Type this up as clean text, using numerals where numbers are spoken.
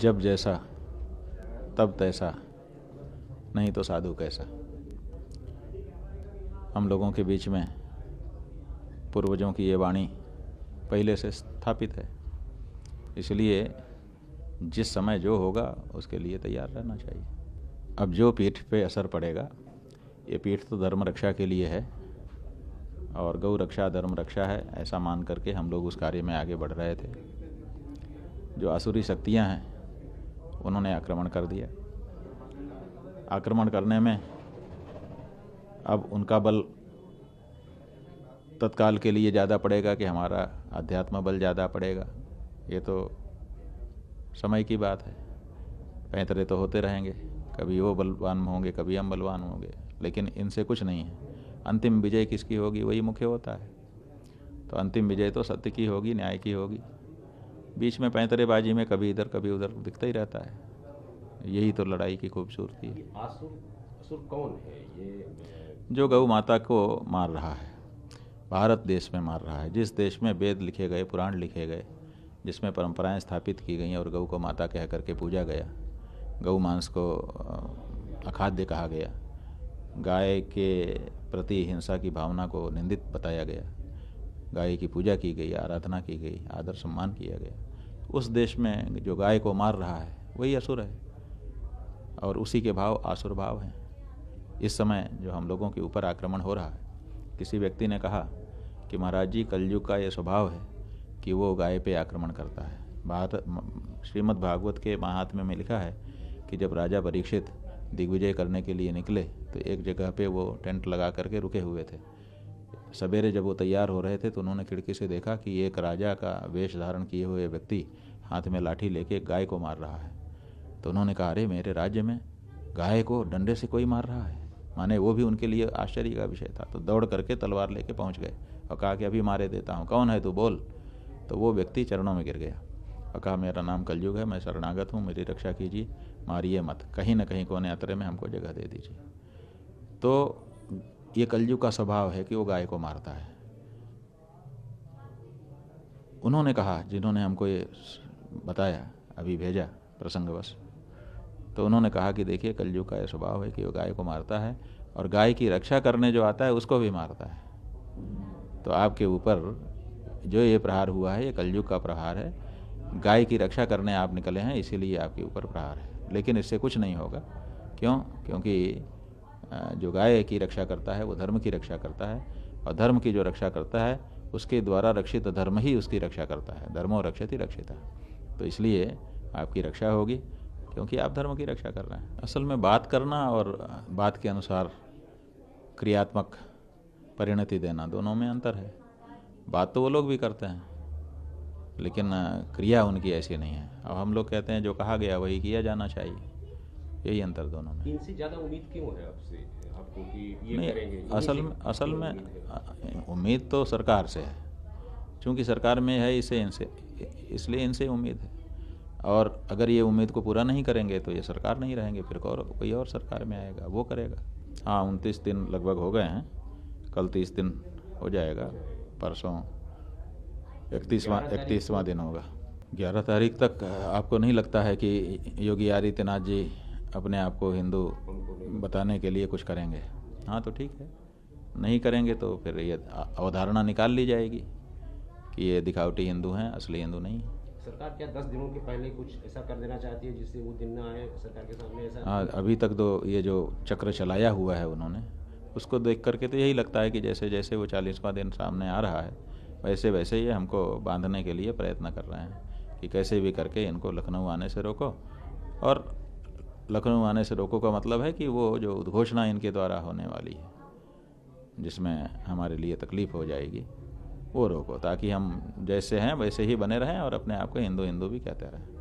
जब जैसा तब तैसा, नहीं तो साधु कैसा। हम लोगों के बीच में पूर्वजों की ये वाणी पहले से स्थापित है, इसलिए जिस समय जो होगा उसके लिए तैयार रहना चाहिए। अब जो पीठ पे असर पड़ेगा, ये पीठ तो धर्म रक्षा के लिए है और गौ रक्षा धर्म रक्षा है, ऐसा मान करके हम लोग उस कार्य में आगे बढ़ रहे थे। जो आसुरी शक्तियां हैं उन्होंने आक्रमण कर दिया। आक्रमण करने में अब उनका बल तत्काल के लिए ज़्यादा पड़ेगा कि हमारा अध्यात्म बल ज़्यादा पड़ेगा, ये तो समय की बात है। पैंतरे तो होते रहेंगे, कभी वो बलवान होंगे, कभी हम बलवान होंगे, लेकिन इनसे कुछ नहीं है। अंतिम विजय किसकी होगी वही मुख्य होता है। तो अंतिम विजय तो सत्य की होगी, न्याय की होगी। बीच में पैंतरेबाजी में कभी इधर कभी उधर दिखता ही रहता है। यही तो लड़ाई की खूबसूरती है। असुर कौन है ये? जो गौ माता को मार रहा है, भारत देश में मार रहा है, जिस देश में वेद लिखे गए, पुराण लिखे गए, जिसमें परंपराएं स्थापित की गई और गौ को माता कह करके पूजा गया, गौ मांस को अखाद्य कहा गया, गाय के प्रति हिंसा की भावना को निंदित बताया गया, गाय की पूजा की गई, आराधना की गई, आदर सम्मान किया गया, उस देश में जो गाय को मार रहा है वही असुर है और उसी के भाव आसुर भाव हैं। इस समय जो हम लोगों के ऊपर आक्रमण हो रहा है, किसी व्यक्ति ने कहा कि महाराज जी कलयुग का ये स्वभाव है कि वो गाय पे आक्रमण करता है। श्रीमद् भागवत के महात्म्य में लिखा है कि जब राजा परीक्षित दिग्विजय करने के लिए निकले तो एक जगह पे वो टेंट लगा करके रुके हुए थे। सवेरे जब वो तैयार हो रहे थे तो उन्होंने खिड़की से देखा कि एक राजा का वेश धारण किए हुए व्यक्ति हाथ में लाठी लेके गाय को मार रहा है। तो उन्होंने कहा, अरे मेरे राज्य में गाय को डंडे से कोई मार रहा है। माने वो भी उनके लिए आश्चर्य का विषय था। तो दौड़ करके तलवार लेके पहुंच गए और कहा कि अभी मारे देता हूँ, कौन है तू बोल। तो वो व्यक्ति चरणों में गिर गया और कहा, मेरा नाम कलयुग है, मैं शरणागत हूँ, मेरी रक्षा कीजिए, मारिए मत, कहीं न कहीं कोने अतरे में हमको जगह दे दीजिए। तो ये कलयुग का स्वभाव है कि वो गाय को मारता है। उन्होंने कहा, जिन्होंने हमको ये बताया, अभी भेजा प्रसंगवश, तो उन्होंने कहा कि देखिए कलयुग का ये स्वभाव है कि वो गाय को मारता है और गाय की रक्षा करने जो आता है उसको भी मारता है। तो आपके ऊपर जो ये प्रहार हुआ है ये कलयुग का प्रहार है। गाय की रक्षा करने आप निकले हैं, इसीलिए आपके ऊपर प्रहार है, लेकिन इससे कुछ नहीं होगा। क्यों? क्योंकि जो गाय की रक्षा करता है वो धर्म की रक्षा करता है और धर्म की जो रक्षा करता है उसके द्वारा रक्षित धर्म ही उसकी रक्षा करता है। धर्मो रक्षति रक्षिता। तो इसलिए आपकी रक्षा होगी क्योंकि आप धर्म की रक्षा कर रहे हैं। असल में बात करना और बात के अनुसार क्रियात्मक परिणति देना, दोनों में अंतर है। बात तो वो लोग भी करते हैं लेकिन क्रिया उनकी ऐसी नहीं है। अब हम लोग कहते हैं जो कहा गया वही किया जाना चाहिए, यही अंतर दोनों में। इनसे ज़्यादा उम्मीद क्यों है आपको कि ये नहीं, करेंगे? असल में उम्मीद तो सरकार से है, क्योंकि सरकार में है इसलिए इनसे उम्मीद है। और अगर ये उम्मीद को पूरा नहीं करेंगे तो ये सरकार नहीं रहेंगे, फिर कोई और सरकार में आएगा, वो करेगा। हाँ, 29 दिन लगभग हो गए हैं, कल 30 दिन हो जाएगा, परसों 31वां दिन होगा। 11 तारीख तक आपको नहीं लगता है कि योगी आदित्यनाथ जी अपने आप को हिंदू बताने के लिए कुछ करेंगे? हाँ तो ठीक है, नहीं करेंगे तो फिर ये अवधारणा निकाल ली जाएगी कि ये दिखावटी हिंदू हैं, असली हिंदू नहीं। सरकार क्या 10 दिनों के पहले कुछ ऐसा कर देना चाहती है जिससे वो दिन ना आए सरकार के सामने? ऐसा हाँ, अभी तक तो ये जो चक्र चलाया हुआ है उन्होंने, उसको देख करके तो यही लगता है कि जैसे जैसे वो 40वां दिन सामने आ रहा है वैसे वैसे ये हमको बांधने के लिए प्रयत्न कर रहे हैं कि कैसे भी करके इनको लखनऊ आने से रोको। और लखनऊ आने से रोको का मतलब है कि वो जो उद्घोषणा इनके द्वारा होने वाली है जिसमें हमारे लिए तकलीफ़ हो जाएगी, वो रोको, ताकि हम जैसे हैं वैसे ही बने रहें और अपने आप को हिंदू हिंदू भी कहते रहें।